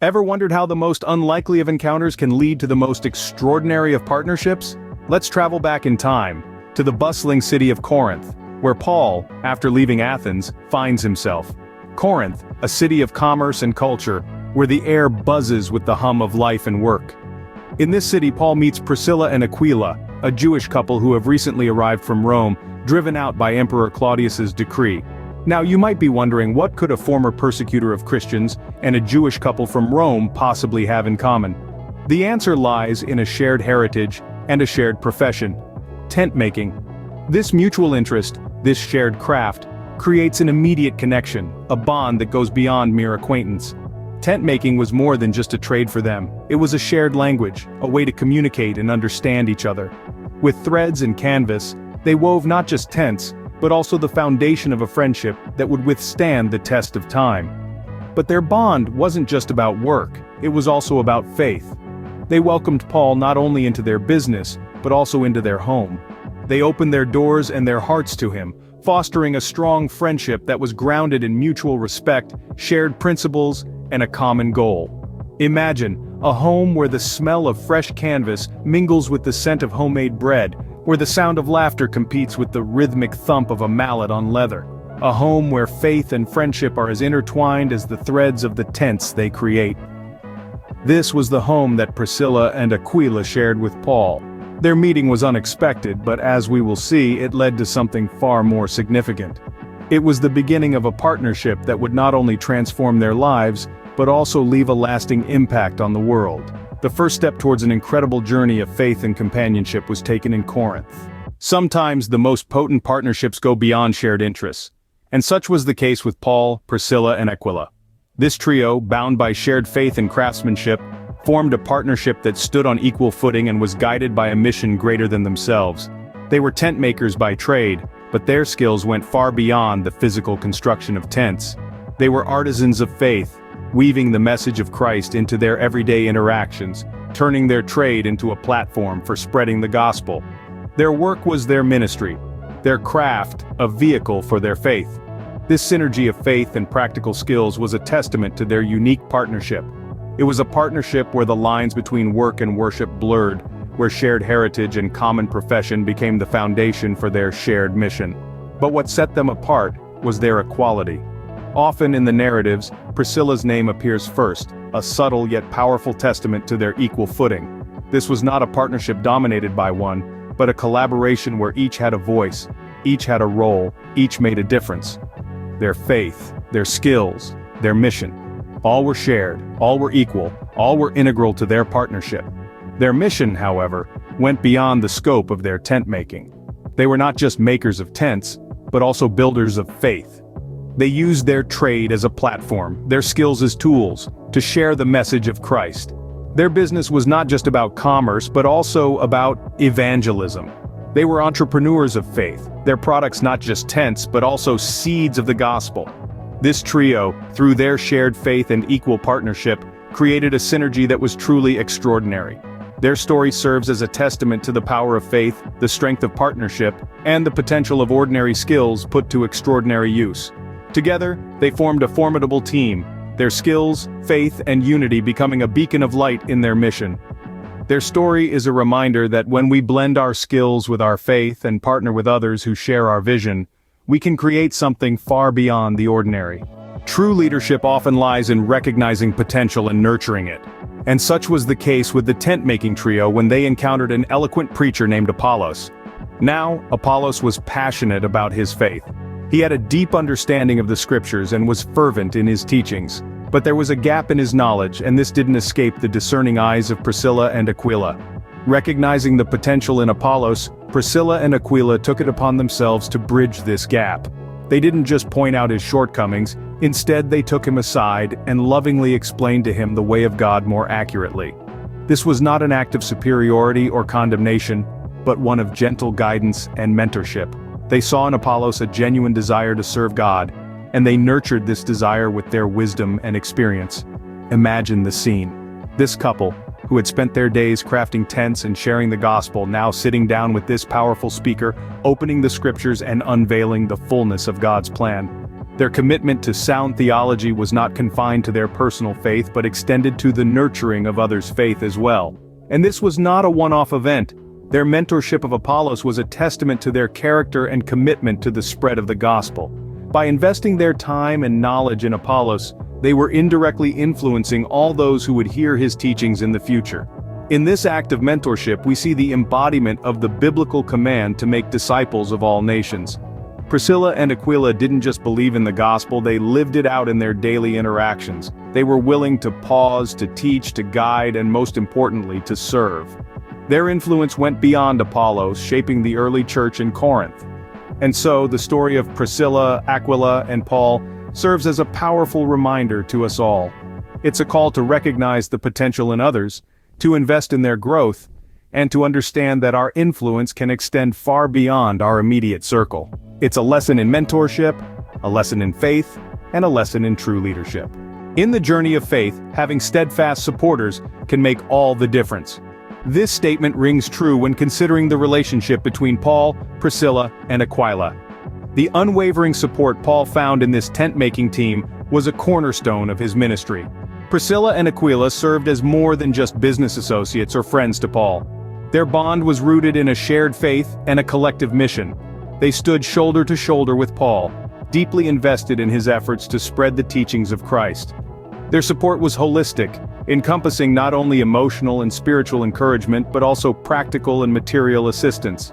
Ever wondered how the most unlikely of encounters can lead to the most extraordinary of partnerships? Let's travel back in time, to the bustling city of Corinth, where Paul, after leaving Athens, finds himself. Corinth, a city of commerce and culture, where the air buzzes with the hum of life and work. In this city, Paul meets Priscilla and Aquila, a Jewish couple who have recently arrived from Rome, driven out by Emperor Claudius's decree. Now you might be wondering, what could a former persecutor of Christians and a Jewish couple from Rome possibly have in common? The answer lies in a shared heritage and a shared profession: tent making. This mutual interest, this shared craft, creates an immediate connection, a bond that goes beyond mere acquaintance. Tent making was more than just a trade for them. It was a shared language, a way to communicate and understand each other. With threads and canvas, they wove not just tents, but also the foundation of a friendship that would withstand the test of time. But their bond wasn't just about work, it was also about faith. They welcomed Paul not only into their business, but also into their home. They opened their doors and their hearts to him, fostering a strong friendship that was grounded in mutual respect, shared principles, and a common goal. Imagine a home where the smell of fresh canvas mingles with the scent of homemade bread, where the sound of laughter competes with the rhythmic thump of a mallet on leather. A home where faith and friendship are as intertwined as the threads of the tents they create. This was the home that Priscilla and Aquila shared with Paul. Their meeting was unexpected, but as we will see, it led to something far more significant. It was the beginning of a partnership that would not only transform their lives, but also leave a lasting impact on the world. The first step towards an incredible journey of faith and companionship was taken in Corinth. Sometimes the most potent partnerships go beyond shared interests. And such was the case with Paul, Priscilla, and Aquila. This trio, bound by shared faith and craftsmanship, formed a partnership that stood on equal footing and was guided by a mission greater than themselves. They were tent makers by trade, but their skills went far beyond the physical construction of tents. They were artisans of faith, weaving the message of Christ into their everyday interactions, turning their trade into a platform for spreading the gospel. Their work was their ministry, their craft a vehicle for their faith. This synergy of faith and practical skills was a testament to their unique partnership. It was a partnership where the lines between work and worship blurred, where shared heritage and common profession became the foundation for their shared mission. But what set them apart was their equality. Often in the narratives, Priscilla's name appears first, a subtle yet powerful testament to their equal footing. This was not a partnership dominated by one, but a collaboration where each had a voice, each had a role, each made a difference. Their faith, their skills, their mission. All were shared, all were equal, all were integral to their partnership. Their mission, however, went beyond the scope of their tent making. They were not just makers of tents, but also builders of faith. They used their trade as a platform, their skills as tools, to share the message of Christ. Their business was not just about commerce, but also about evangelism. They were entrepreneurs of faith, their products not just tents, but also seeds of the gospel. This trio, through their shared faith and equal partnership, created a synergy that was truly extraordinary. Their story serves as a testament to the power of faith, the strength of partnership, and the potential of ordinary skills put to extraordinary use. Together, they formed a formidable team, their skills, faith, and unity becoming a beacon of light in their mission. Their story is a reminder that when we blend our skills with our faith and partner with others who share our vision, we can create something far beyond the ordinary. True leadership often lies in recognizing potential and nurturing it. And such was the case with the tent-making trio when they encountered an eloquent preacher named Apollos. Now, Apollos was passionate about his faith. He had a deep understanding of the scriptures and was fervent in his teachings. But there was a gap in his knowledge, and this didn't escape the discerning eyes of Priscilla and Aquila. Recognizing the potential in Apollos, Priscilla and Aquila took it upon themselves to bridge this gap. They didn't just point out his shortcomings, instead they took him aside and lovingly explained to him the way of God more accurately. This was not an act of superiority or condemnation, but one of gentle guidance and mentorship. They saw in Apollos a genuine desire to serve God, and they nurtured this desire with their wisdom and experience. Imagine the scene. This couple, who had spent their days crafting tents and sharing the gospel, now sitting down with this powerful speaker, opening the scriptures and unveiling the fullness of God's plan. Their commitment to sound theology was not confined to their personal faith but extended to the nurturing of others' faith as well. And this was not a one-off event. Their mentorship of Apollos was a testament to their character and commitment to the spread of the gospel. By investing their time and knowledge in Apollos, they were indirectly influencing all those who would hear his teachings in the future. In this act of mentorship, we see the embodiment of the biblical command to make disciples of all nations. Priscilla and Aquila didn't just believe in the gospel, they lived it out in their daily interactions. They were willing to pause, to teach, to guide, and most importantly, to serve. Their influence went beyond Apollos, shaping the early church in Corinth. And so, the story of Priscilla, Aquila, and Paul serves as a powerful reminder to us all. It's a call to recognize the potential in others, to invest in their growth, and to understand that our influence can extend far beyond our immediate circle. It's a lesson in mentorship, a lesson in faith, and a lesson in true leadership. In the journey of faith, having steadfast supporters can make all the difference. This statement rings true when considering the relationship between Paul, Priscilla, and Aquila. The unwavering support Paul found in this tent-making team was a cornerstone of his ministry. Priscilla and Aquila served as more than just business associates or friends to Paul. Their bond was rooted in a shared faith and a collective mission. They stood shoulder to shoulder with Paul, deeply invested in his efforts to spread the teachings of Christ. Their support was holistic, encompassing not only emotional and spiritual encouragement but also practical and material assistance.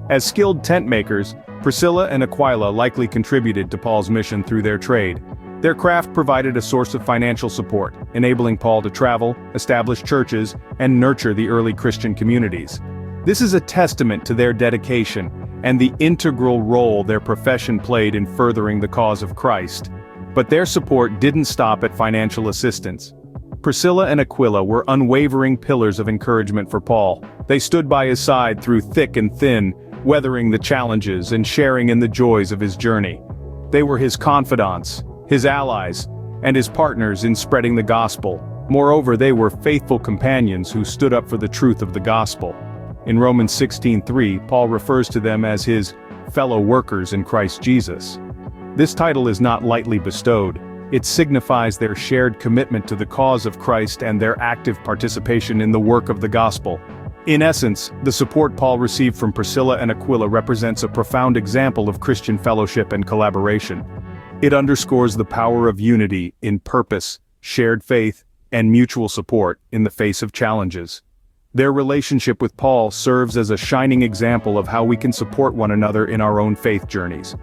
As skilled tent makers, Priscilla and Aquila likely contributed to Paul's mission through their trade. Their craft provided a source of financial support, enabling Paul to travel, establish churches, and nurture the early Christian communities. This is a testament to their dedication and the integral role their profession played in furthering the cause of Christ. But their support didn't stop at financial assistance. Priscilla and Aquila were unwavering pillars of encouragement for Paul. They stood by his side through thick and thin, weathering the challenges and sharing in the joys of his journey. They were his confidants, his allies, and his partners in spreading the gospel. Moreover, they were faithful companions who stood up for the truth of the gospel. In Romans 16:3, Paul refers to them as his fellow workers in Christ Jesus. This title is not lightly bestowed. It signifies their shared commitment to the cause of Christ and their active participation in the work of the gospel. In essence, the support Paul received from Priscilla and Aquila represents a profound example of Christian fellowship and collaboration. It underscores the power of unity in purpose, shared faith, and mutual support in the face of challenges. Their relationship with Paul serves as a shining example of how we can support one another in our own faith journeys.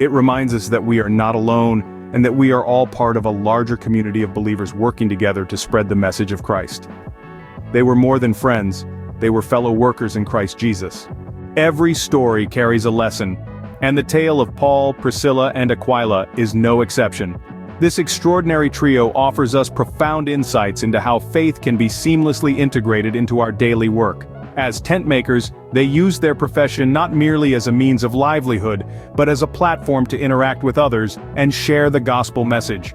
It reminds us that we are not alone and that we are all part of a larger community of believers working together to spread the message of Christ. They were more than friends, they were fellow workers in Christ Jesus. Every story carries a lesson, and the tale of Paul, Priscilla, and Aquila is no exception. This extraordinary trio offers us profound insights into how faith can be seamlessly integrated into our daily work. As tent makers, they used their profession not merely as a means of livelihood, but as a platform to interact with others and share the gospel message.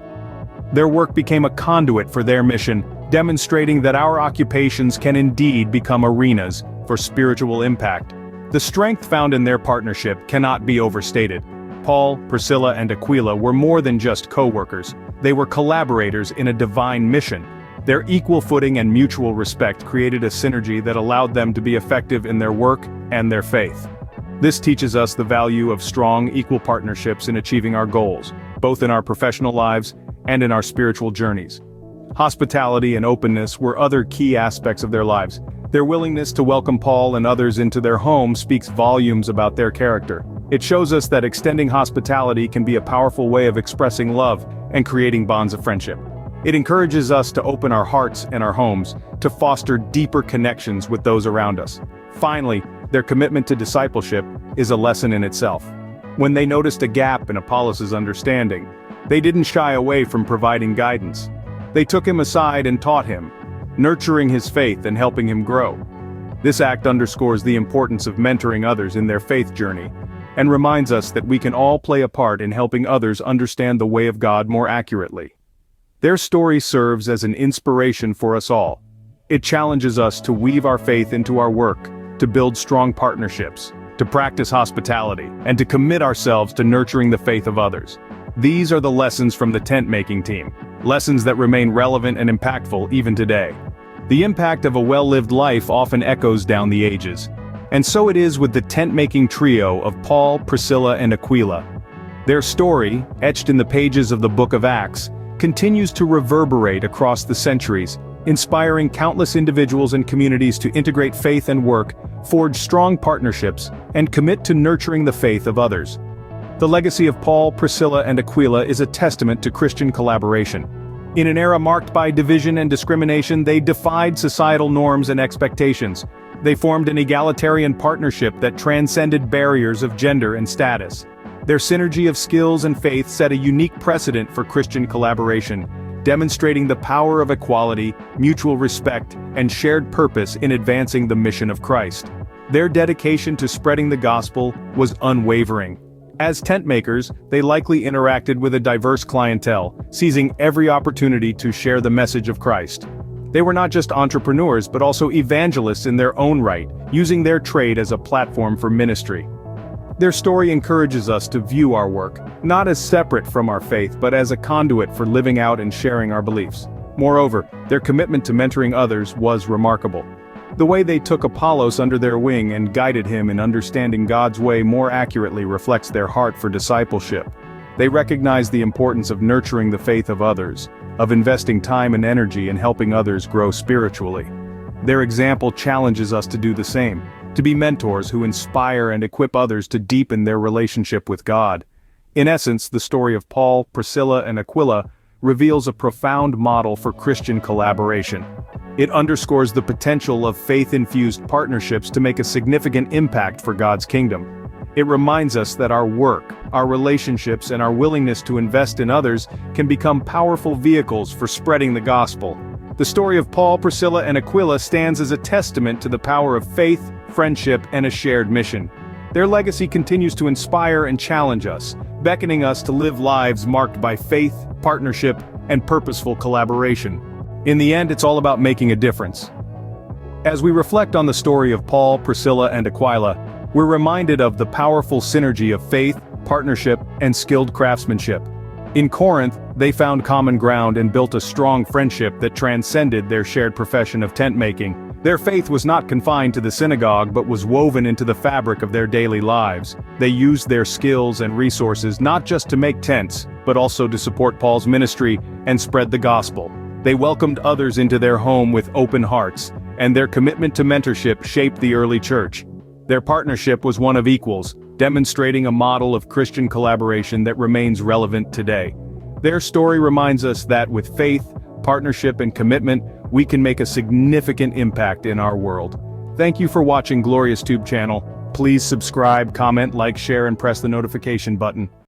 Their work became a conduit for their mission, demonstrating that our occupations can indeed become arenas for spiritual impact. The strength found in their partnership cannot be overstated. Paul, Priscilla, and Aquila were more than just co-workers. They were collaborators in a divine mission. Their equal footing and mutual respect created a synergy that allowed them to be effective in their work and their faith. This teaches us the value of strong, equal partnerships in achieving our goals, both in our professional lives and in our spiritual journeys. Hospitality and openness were other key aspects of their lives. Their willingness to welcome Paul and others into their home speaks volumes about their character. It shows us that extending hospitality can be a powerful way of expressing love and creating bonds of friendship. It encourages us to open our hearts and our homes, to foster deeper connections with those around us. Finally, their commitment to discipleship is a lesson in itself. When they noticed a gap in Apollos' understanding, they didn't shy away from providing guidance. They took him aside and taught him, nurturing his faith and helping him grow. This act underscores the importance of mentoring others in their faith journey, and reminds us that we can all play a part in helping others understand the way of God more accurately. Their story serves as an inspiration for us all. It challenges us to weave our faith into our work, to build strong partnerships, to practice hospitality, and to commit ourselves to nurturing the faith of others. These are the lessons from the tent-making team, lessons that remain relevant and impactful even today. The impact of a well-lived life often echoes down the ages. And so it is with the tent-making trio of Paul, Priscilla, and Aquila. Their story, etched in the pages of the Book of Acts, continues to reverberate across the centuries, inspiring countless individuals and communities to integrate faith and work, forge strong partnerships, and commit to nurturing the faith of others. The legacy of Paul, Priscilla, and Aquila is a testament to Christian collaboration. In an era marked by division and discrimination, they defied societal norms and expectations. They formed an egalitarian partnership that transcended barriers of gender and status. Their synergy of skills and faith set a unique precedent for Christian collaboration, demonstrating the power of equality, mutual respect, and shared purpose in advancing the mission of Christ. Their dedication to spreading the gospel was unwavering. As tent makers, they likely interacted with a diverse clientele, seizing every opportunity to share the message of Christ. They were not just entrepreneurs but also evangelists in their own right, using their trade as a platform for ministry. Their story encourages us to view our work, not as separate from our faith but as a conduit for living out and sharing our beliefs. Moreover, their commitment to mentoring others was remarkable. The way they took Apollos under their wing and guided him in understanding God's way more accurately reflects their heart for discipleship. They recognize the importance of nurturing the faith of others, of investing time and energy in helping others grow spiritually. Their example challenges us to do the same, to be mentors who inspire and equip others to deepen their relationship with God. In essence, the story of Paul, Priscilla, and Aquila reveals a profound model for Christian collaboration. It underscores the potential of faith-infused partnerships to make a significant impact for God's kingdom. It reminds us that our work, our relationships, and our willingness to invest in others can become powerful vehicles for spreading the gospel. The story of Paul, Priscilla, and Aquila stands as a testament to the power of faith, friendship, and a shared mission. Their legacy continues to inspire and challenge us, beckoning us to live lives marked by faith, partnership, and purposeful collaboration. In the end, it's all about making a difference. As we reflect on the story of Paul, Priscilla, and Aquila, we're reminded of the powerful synergy of faith, partnership, and skilled craftsmanship. In Corinth, they found common ground and built a strong friendship that transcended their shared profession of tent making. Their faith was not confined to the synagogue but was woven into the fabric of their daily lives. They used their skills and resources not just to make tents, but also to support Paul's ministry and spread the gospel. They welcomed others into their home with open hearts, and their commitment to mentorship shaped the early church. Their partnership was one of equals, demonstrating a model of Christian collaboration that remains relevant today. Their story reminds us that with faith, partnership, and commitment, we can make a significant impact in our world. Thank you for watching Glorious Tube channel. Please subscribe, comment, like, share, and press the notification button.